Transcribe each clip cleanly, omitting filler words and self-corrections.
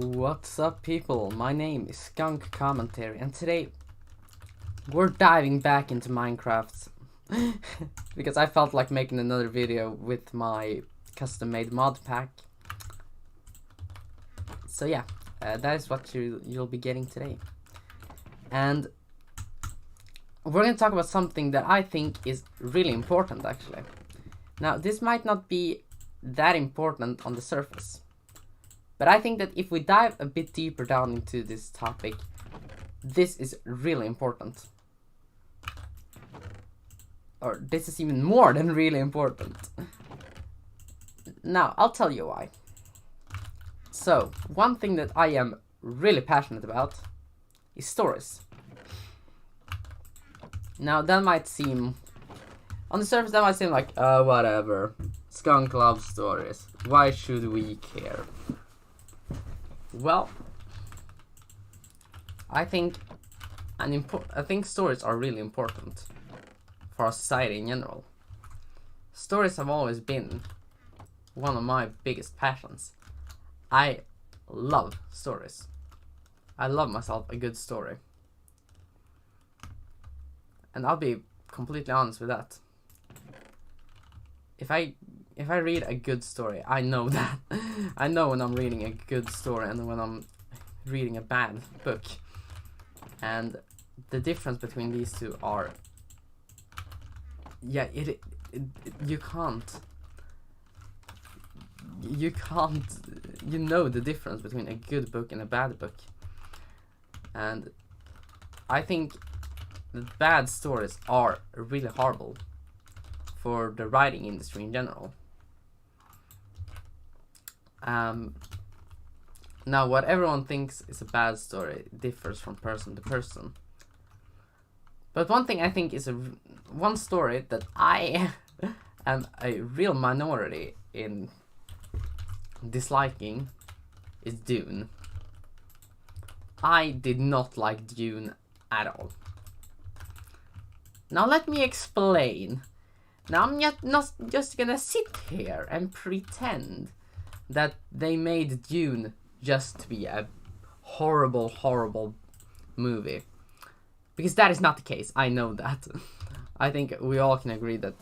What's up, people? My name is Skunk Commentary, and today we're diving back into Minecraft because I felt like making another video with my custom-made mod pack. So yeah, that is what you'll be getting today, and we're going to talk about something that I think is really important, actually. Now, this might not be that important on the surface, but I think that if we dive a bit deeper down into this topic, this is really important. Or this is even more than really important. Now, I'll tell you why. So, one thing that I am really passionate about is stories. Now, that might seem, on the surface, that might seem like, whatever. Skunk loves stories. Why should we care? Well, I think stories are really important for our society in general. Stories have always been one of my biggest passions. I love stories. I love myself a good story. And I'll be completely honest with that. If I read a good story, I know that. I know when I'm reading a good story and when I'm reading a bad book. And the difference between these two are, yeah, you know the difference between a good book and a bad book. And I think that bad stories are really horrible for the writing industry in general. Now, what everyone thinks is a bad story differs from person to person. But one thing I think is one story that I am a real minority in disliking is Dune. I did not like Dune at all. Now let me explain. Now I'm not just gonna sit here and pretend that they made Dune just to be a horrible, horrible movie. Because that is not the case, I know that. I think we all can agree that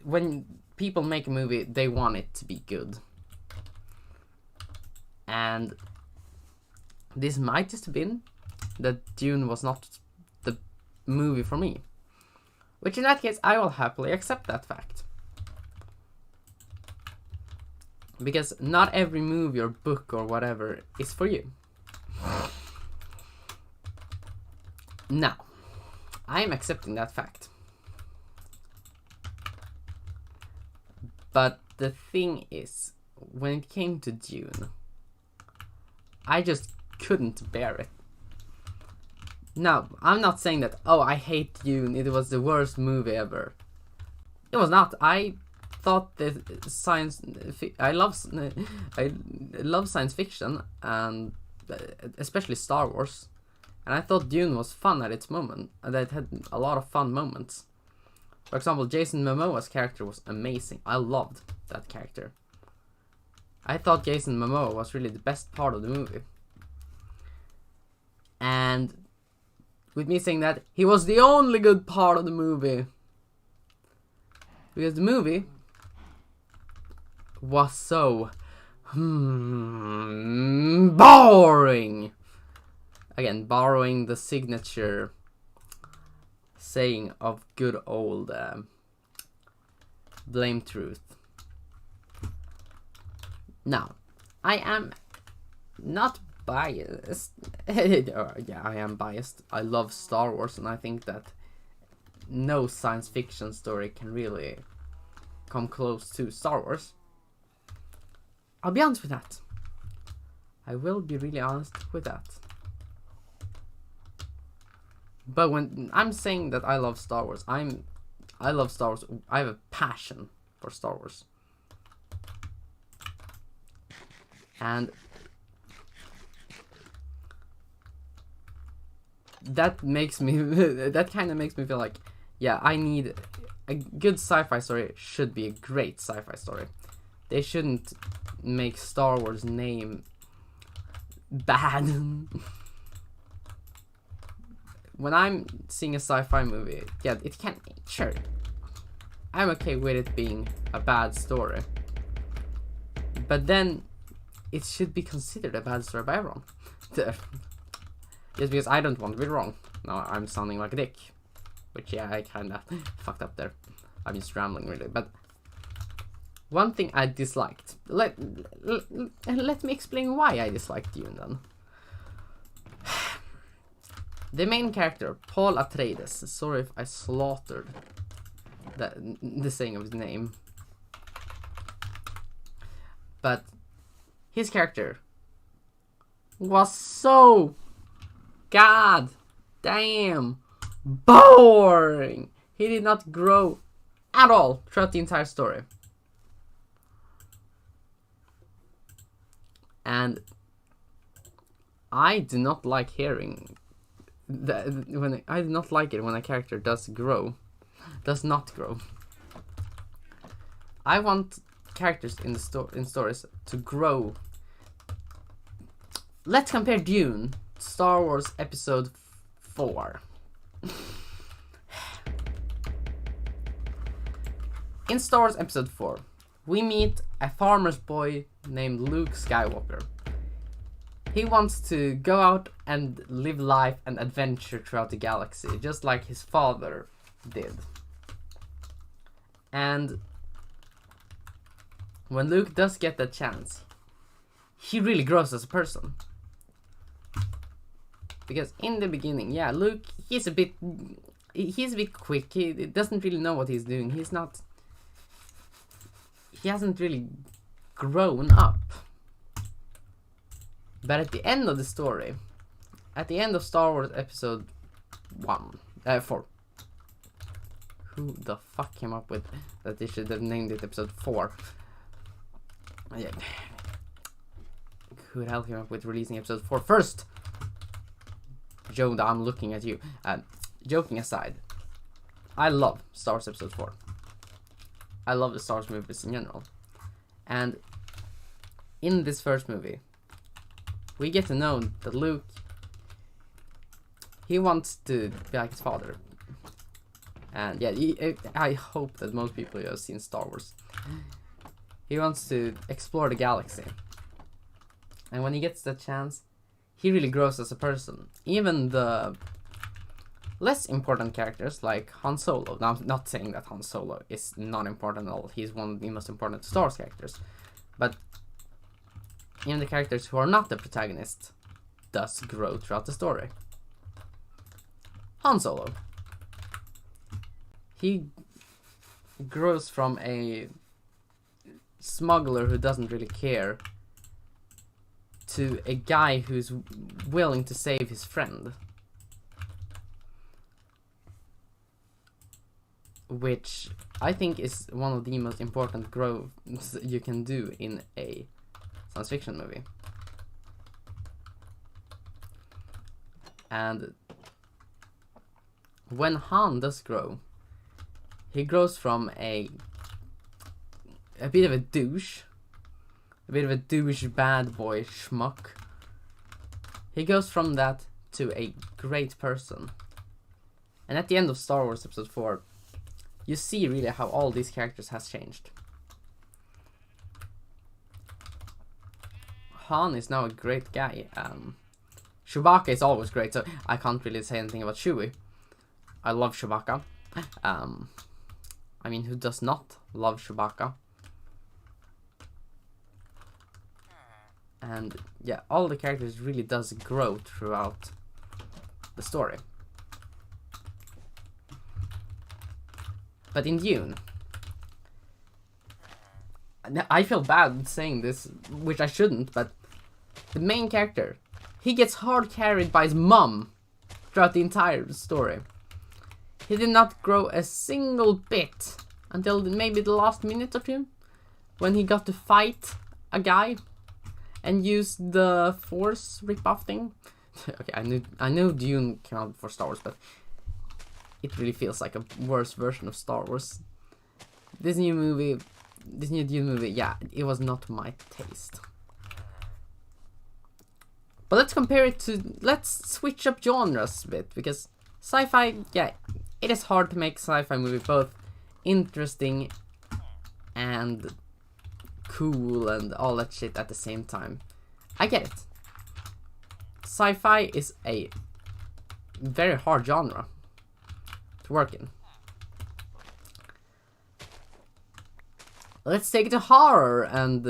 when people make a movie, they want it to be good. And this might just have been that Dune was not the movie for me. Which in that case, I will happily accept that fact. Because not every movie or book or whatever is for you. Now, I am accepting that fact. But the thing is, when it came to Dune, I just couldn't bear it. Now, I'm not saying that, oh, I hate Dune, it was the worst movie ever. It was not. I thought that I love science fiction, and especially Star Wars. And I thought Dune was fun at its moment, and that it had a lot of fun moments. For example, Jason Momoa's character was amazing. I loved that character. I thought Jason Momoa was really the best part of the movie. And with me saying that, he was the only good part of the movie. Because the movie was so boring. Again, borrowing the signature saying of good old Blame Truth. Now, I am not biased. Yeah, I am biased. I love Star Wars, and I think that no science fiction story can really come close to Star Wars. I'll be honest with that. I will be really honest with that. But when I'm saying that I love Star Wars, I love Star Wars. I have a passion for Star Wars. And that kind of makes me feel like, yeah, I need a good sci-fi story. Should be a great sci-fi story. They shouldn't make Star Wars name bad. When I'm seeing a sci-fi movie, yeah, it can, sure, I'm okay with it being a bad story. But then, it should be considered a bad story by everyone. Just because I don't want to be wrong. No, I'm sounding like a dick. Which, yeah, I kinda fucked up there. I'm just rambling, really. But one thing I disliked. Let me explain why I disliked Dune, then. The main character, Paul Atreides. Sorry if I slaughtered the saying of his name. But his character was so god damn boring. He did not grow at all throughout the entire story. And I do not like hearing that I do not like it when a character does not grow. I want characters in stories to grow. Let's compare Dune, Star Wars Episode 4. In Star Wars Episode 4, we meet a farmer's boy named Luke Skywalker. He wants to go out and live life and adventure throughout the galaxy, just like his father did. And when Luke does get that chance, he really grows as a person. Because in the beginning, yeah, Luke, he's a bit quick. He doesn't really know what he's doing. He hasn't really grown up. But at the end of the story, at the end of Star Wars Episode 4, who the fuck came up with that they should have named it Episode 4? Yeah. Who the hell came up with releasing Episode 4 first? Joe, I'm looking at you. Joking aside, I love Star Wars Episode 4. I love the Star Wars movies in general. And in this first movie, we get to know that Luke, he wants to be like his father. And yeah, I hope that most people have seen Star Wars. He wants to explore the galaxy. And when he gets that chance, he really grows as a person. Even the less important characters like Han Solo. Now, I'm not saying that Han Solo is not important at all. He's one of the most important Star Wars characters. But even the characters who are not the protagonist does grow throughout the story. Han Solo. He grows from a smuggler who doesn't really care to a guy who's willing to save his friend. Which I think is one of the most important growths you can do in a science fiction movie. And when Han does grow, he grows from a bit of a douche, bad boy schmuck. He goes from that to a great person. And at the end of Star Wars Episode 4, you see really how all these characters has changed. Han is now a great guy. Chewbacca is always great, so I can't really say anything about Chewie. I love Chewbacca. I mean, who does not love Chewbacca? And yeah, all the characters really does grow throughout the story. But in Dune, I feel bad saying this, which I shouldn't, but the main character, he gets hard carried by his mom throughout the entire story. He did not grow a single bit until maybe the last minute or two, when he got to fight a guy and use the Force rip-off thing. Okay, I knew Dune came out before Star Wars, but it really feels like a worse version of Star Wars. This new Dune movie, yeah, it was not my taste. But let's compare it to, let's switch up genres a bit, because sci-fi, yeah, it is hard to make sci-fi movie both interesting and cool and all that shit at the same time. I get it. Sci-fi is a very hard genre to work in. Let's take it to horror, and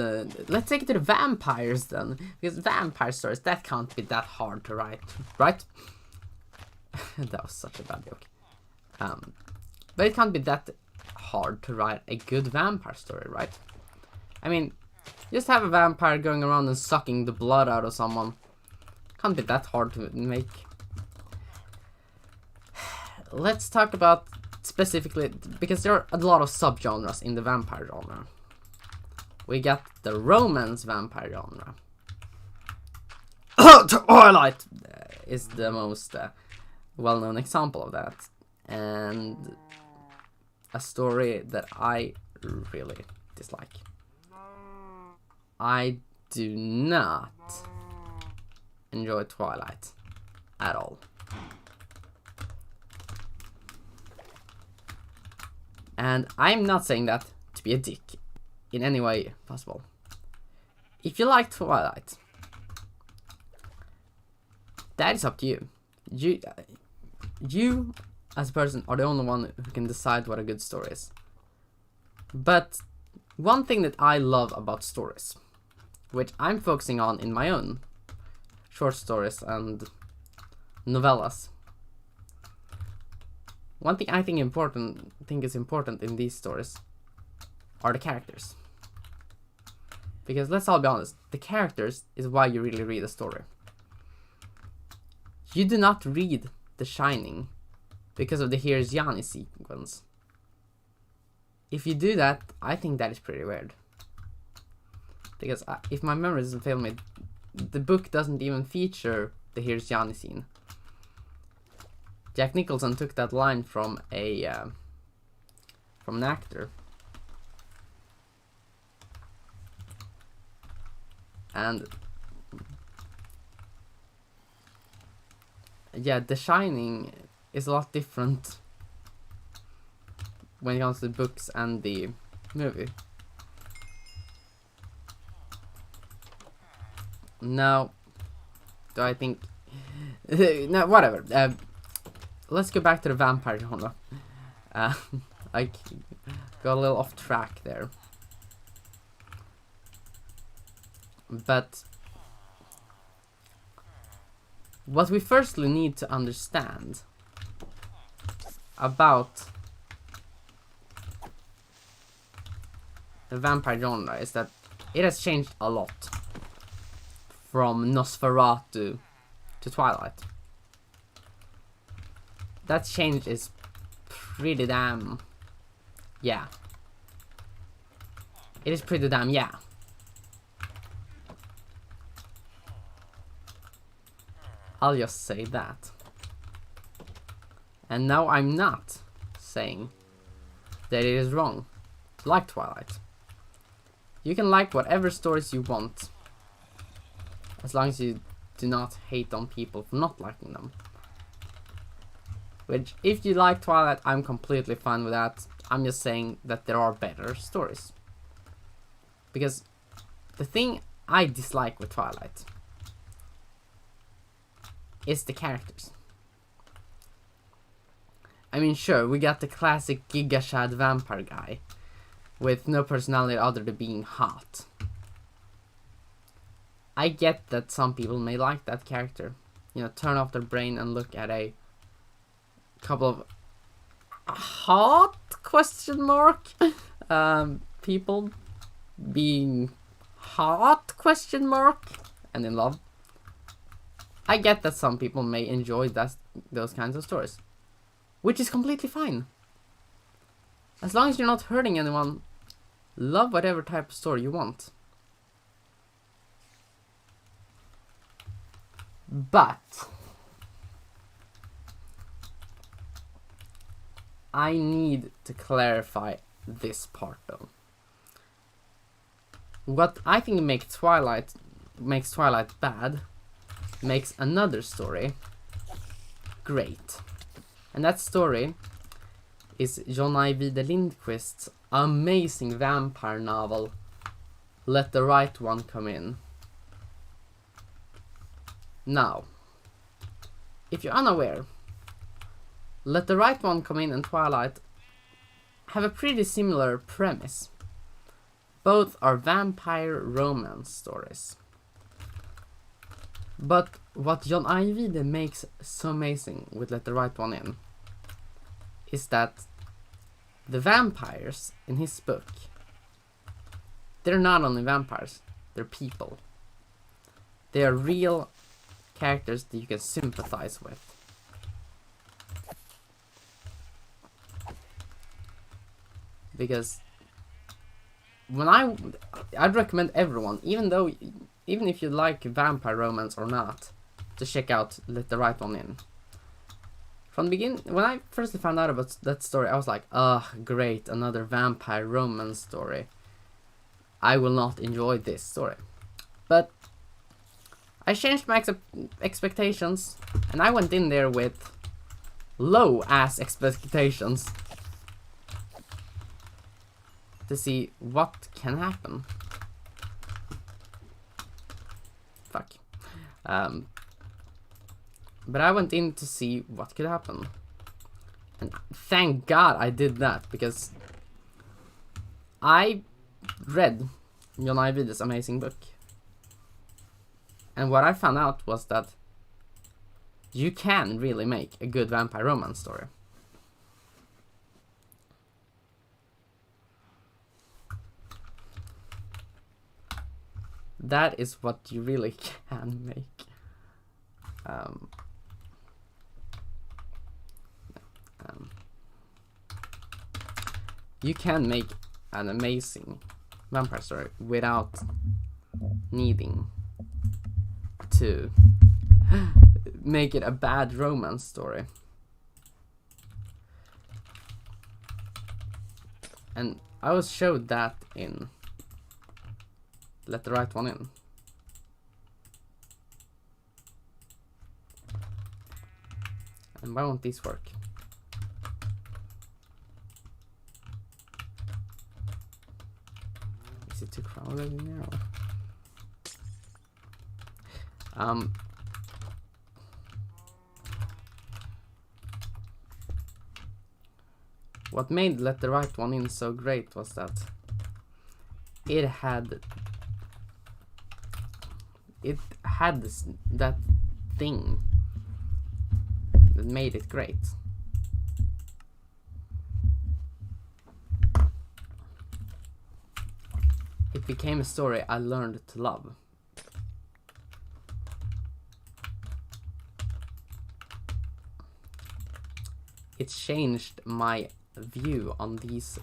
let's take it to the vampires then, because vampire stories, that can't be that hard to write, right? That was such a bad joke. But it can't be that hard to write a good vampire story, right? I mean, just have a vampire going around and sucking the blood out of someone. Can't be that hard to make. Let's talk about specifically, because there are a lot of subgenres in the vampire genre. We got the romance vampire genre. Twilight is the most well-known example of that, and a story that I really dislike. I do not enjoy Twilight at all. And I'm not saying that to be a dick in any way possible. If you like Twilight, that is up to you. You as a person are the only one who can decide what a good story is. But one thing that I love about stories, which I'm focusing on in my own short stories and novellas, one thing I think is important in these stories are the characters. Because let's all be honest, the characters is why you really read a story. You do not read The Shining because of the Here's Johnny sequence. If you do that, I think that is pretty weird. Because if my memory doesn't fail me, the book doesn't even feature the Here's Johnny scene. Jack Nicholson took that line from an actor. And yeah, The Shining is a lot different when it comes to the books and the movie. Now, do I think... no, whatever. Let's go back to the vampire genre. I got a little off track there. But what we firstly need to understand about the vampire genre is that it has changed a lot from Nosferatu to Twilight. That change is pretty damn... yeah. It is pretty damn yeah. I'll just say that. And now I'm not saying that it is wrong to like Twilight. You can like whatever stories you want, as long as you do not hate on people for not liking them. Which, if you like Twilight, I'm completely fine with that. I'm just saying that there are better stories. Because the thing I dislike with Twilight is the characters. I mean, sure, we got the classic Giga Chad vampire guy with no personality other than being hot. I get that some people may like that character. You know, turn off their brain and look at a couple of hot question mark people being hot question mark and in love. I get that some people may enjoy those kinds of stories, which is completely fine. As long as you're not hurting anyone, love whatever type of story you want. But I need to clarify this part though. What I think makes Twilight bad makes another story great. And that story is John Ajvide Lindqvist's amazing vampire novel, Let the Right One Come In. Now, if you're unaware, Let the Right One Come In and Twilight have a pretty similar premise. Both are vampire romance stories. But what John Ajvide makes so amazing with Let the Right One In is that the vampires in his book, they're not only vampires, they're people. They are real characters that you can sympathize with. Because when I'd recommend everyone, even if you like vampire romance or not, to check out Let the Right One In. From the beginning, when I first found out about that story, I was like, great, another vampire romance story. I will not enjoy this story. But I changed my expectations, and I went in there with low-ass expectations to see what can happen. Fuck. But I went in to see what could happen. And thank God I did that, because I read John Ajvide's amazing book. And what I found out was that you can really make a good vampire romance story. That is what you really can make. You can make an amazing vampire story without needing to make it a bad romance story. And I was showed that in Let the Right One In. And why won't these work? Is it too crowded now? What made Let the Right One In so great was that it had that thing that made it great. It became a story I learned to love. It changed my view on these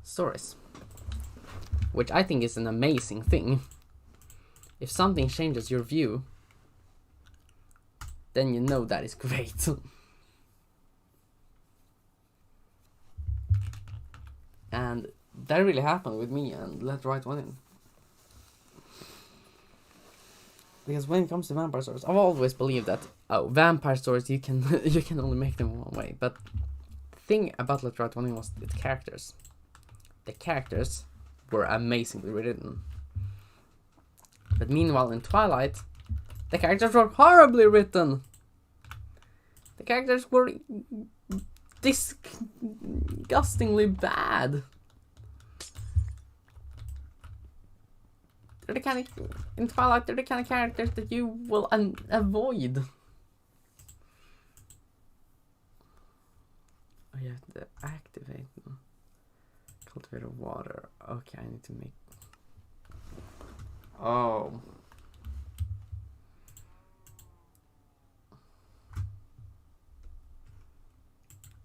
stories, which I think is an amazing thing. If something changes your view, then you know that is great. And that really happened with me and Let the Right One In. Because when it comes to vampire stories, I've always believed that vampire stories you can only make them one way. But the thing about Let the Right One In was its characters. The characters were amazingly written. But meanwhile in Twilight, the characters were horribly written. The characters were disgustingly bad. They're the kind of, in Twilight, they're the kind of characters that you will avoid. Oh, you have to activate them. Cultivated water. Okay, I need to make... Oh.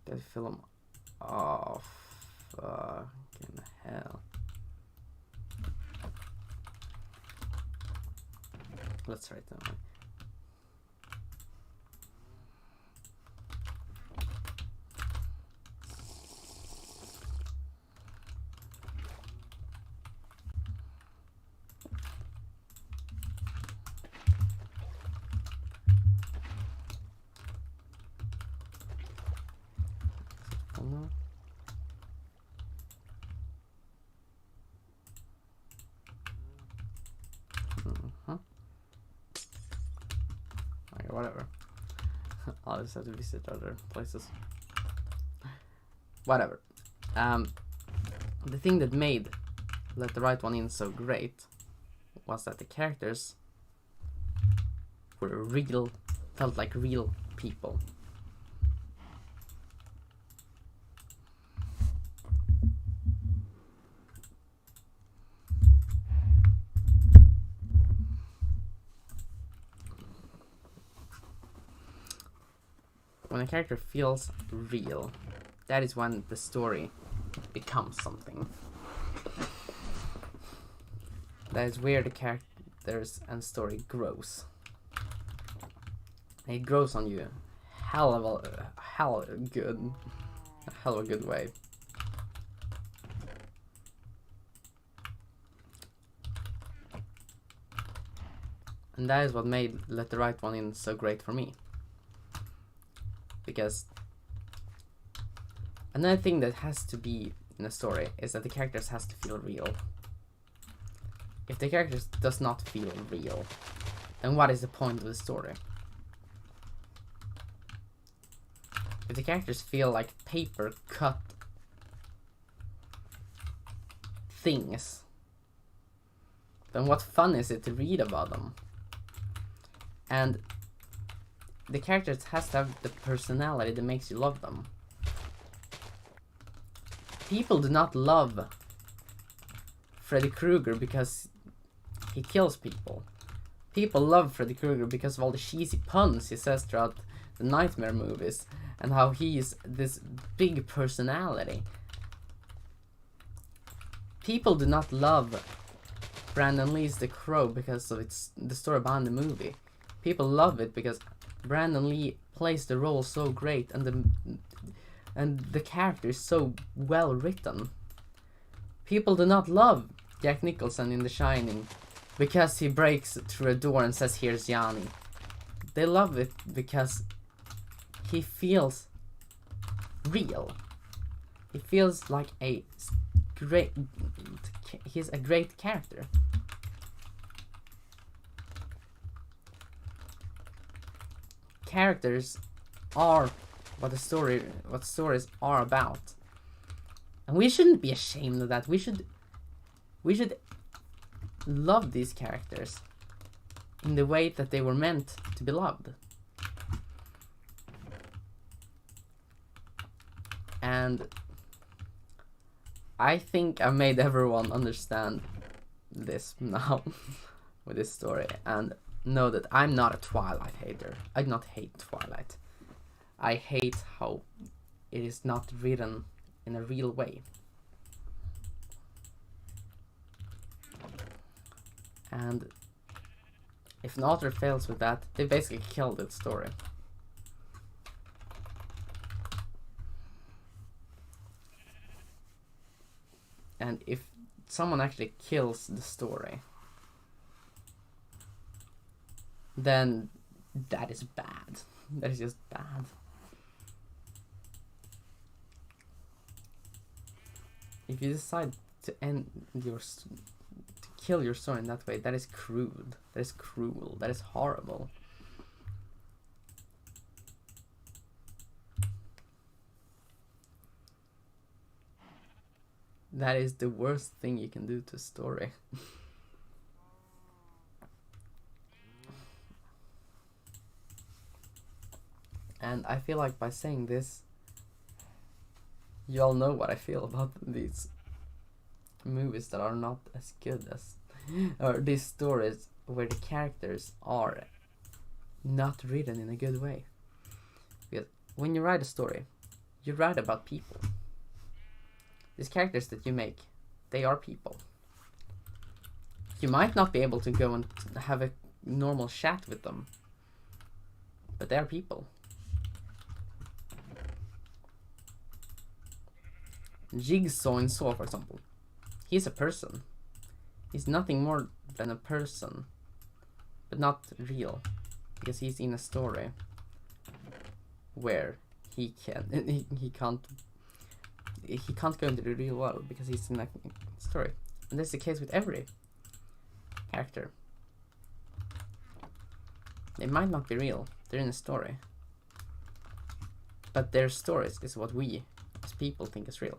That film. Oh, fucking hell. Let's write that one. Okay, whatever. I'll just have to visit other places. Whatever. The thing that made Let the Right One In so great was that the characters were real, felt like real people. When a character feels real, that is when the story becomes something. That is where the characters and story grows. And it grows on you hell of a good way. And that is what made Let the Right One In so great for me. Because another thing that has to be in a story is that the characters has to feel real. If the characters does not feel real, then what is the point of the story? If the characters feel like paper cut things, then what fun is it to read about them? And the characters has to have the personality that makes you love them. People do not love Freddy Krueger because he kills people. People love Freddy Krueger because of all the cheesy puns he says throughout the Nightmare movies and how he is this big personality. People do not love Brandon Lee's The Crow because of the story behind the movie. People love it because Brandon Lee plays the role so great and the character is so well written. People do not love Jack Nicholson in The Shining because he breaks through a door and says, "Here's Johnny." They love it because he feels real. He feels like he's a great character. Characters are what stories are about. And we shouldn't be ashamed of that. We should love these characters in the way that they were meant to be loved. And I think I made everyone understand this now with this story and know that I'm not a Twilight hater. I do not hate Twilight. I hate how it is not written in a real way. And if an author fails with that, they basically killed its story. And if someone actually kills the story, then that is bad. That is just bad. If you decide to kill your story in that way, that is crude. That is cruel. That is horrible. That is the worst thing you can do to a story. And I feel like by saying this, you all know what I feel about these movies that are not as good as, or these stories where the characters are not written in a good way. Because when you write a story, you write about people. These characters that you make, they are people. You might not be able to go and have a normal chat with them, but they are people. Jigsaw in Saw, for example. He's a person. He's nothing more than a person, but not real, because he's in a story where he can't he can't go into the real world because he's in a story. And that's the case with every character. They might not be real, they're in a story. But their stories is what we, as people, think is real.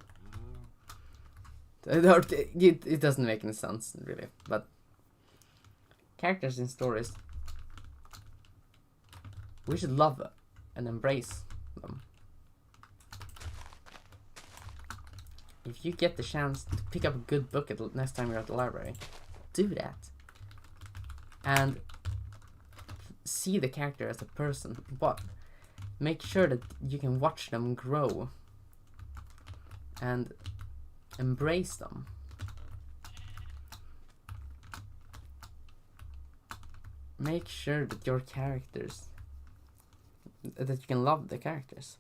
It doesn't make any sense, really. But characters in stories, we should love and embrace them. If you get the chance to pick up a good book at the next time you're at the library, do that. And see the character as a person. But make sure that you can watch them grow and embrace them. Make sure that your characters, that you can love the characters.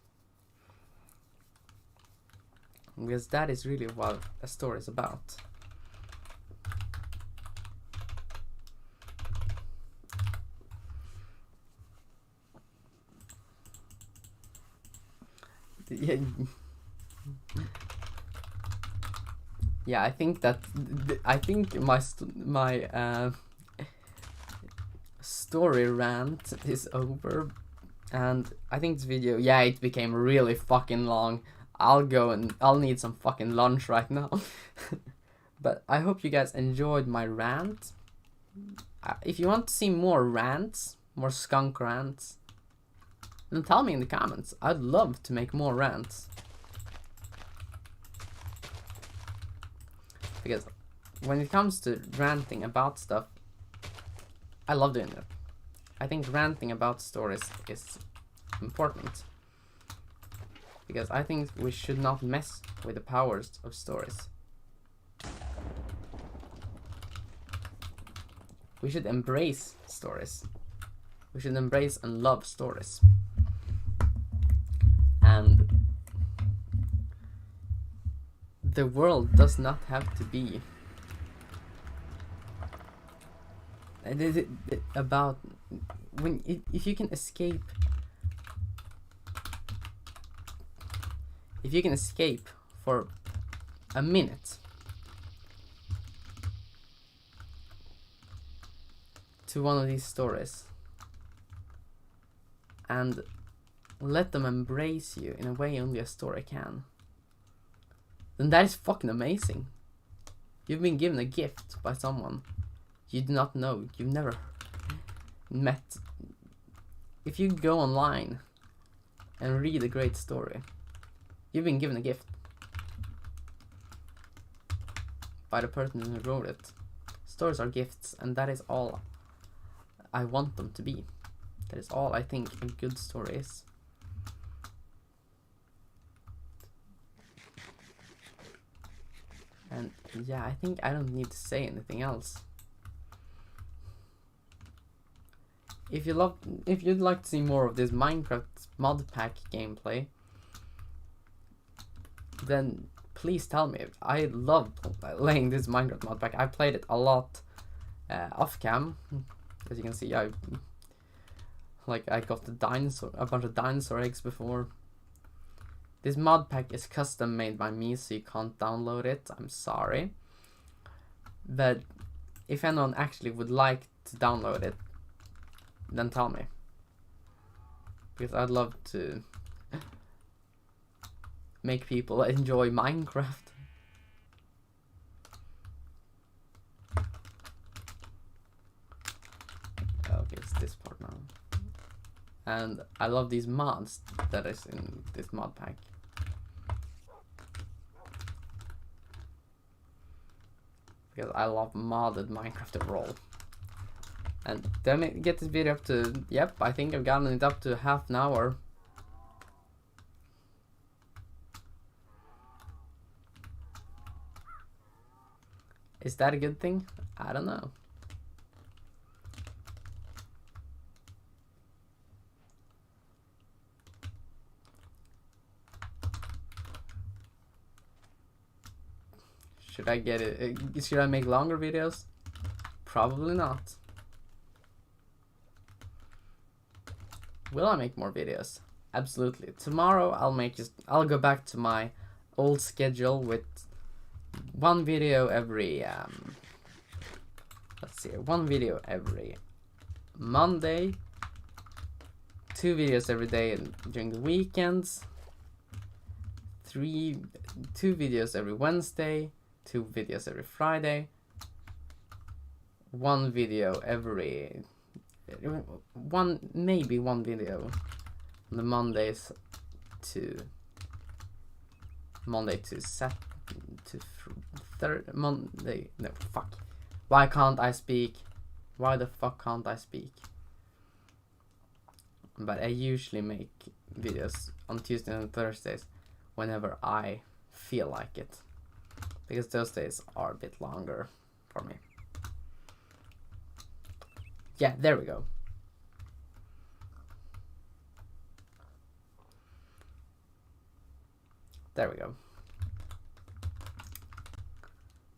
Because that is really what a story is about. Yeah, I think that my story rant is over, and I think this video, yeah, it became really fucking long. I'll need some fucking lunch right now. But I hope you guys enjoyed my rant. If you want to see more rants, more skunk rants, then tell me in the comments. I'd love to make more rants. Because when it comes to ranting about stuff, I love doing it. I think ranting about stories is important. Because I think we should not mess with the powers of stories. We should embrace stories. We should embrace and love stories. And the world does not have to be about if you can escape. If you can escape for a minute to one of these stories and let them embrace you in a way only a story can, then that is fucking amazing. You've been given a gift by someone you do not know, you've never met. If you go online and read a great story, you've been given a gift by the person who wrote it. Stories are gifts, and that is all I want them to be. That is all I think a good story is. And yeah, I think I don't need to say anything else. If you'd like to see more of this Minecraft mod pack gameplay, then please tell me. I love playing this Minecraft mod pack. I played it a lot off cam. As you can see, I got a bunch of dinosaur eggs before. This mod pack is custom made by me, so you can't download it. I'm sorry. But if anyone actually would like to download it, then tell me. Because I'd love to make people enjoy Minecraft. Okay, it's this part now. And I love these mods that is in this mod pack. Because I love modded Minecraft overall. And then get this video up to, yep, I think I've gotten it up to half an hour. Is that a good thing? I don't know. Should I get it? Should I make longer videos? Probably not. Will I make more videos? Absolutely. Tomorrow I'll go back to my old schedule with one video every let's see, one video every Monday, 2 videos every day during the weekends, 2 videos every Wednesday, 2 videos every Friday, 1 video every maybe one video on the Monday to Monday. No, fuck. Why can't I speak? Why the fuck can't I speak? But I usually make videos on Tuesdays and Thursdays whenever I feel like it, because those days are a bit longer for me. Yeah, there we go. There we go.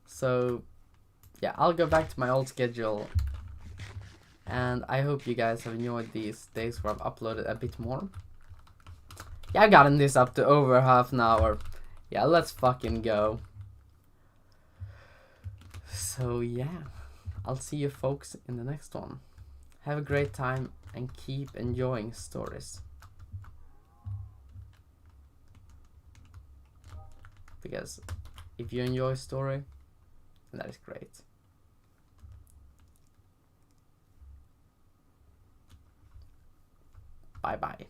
So, yeah, I'll go back to my old schedule, and I hope you guys have enjoyed these days where I've uploaded a bit more. Yeah, I've gotten this up to over half an hour. Yeah, let's fucking go. So, yeah, I'll see you folks in the next one. Have a great time and keep enjoying stories. Because if you enjoy a story, that is great. Bye bye.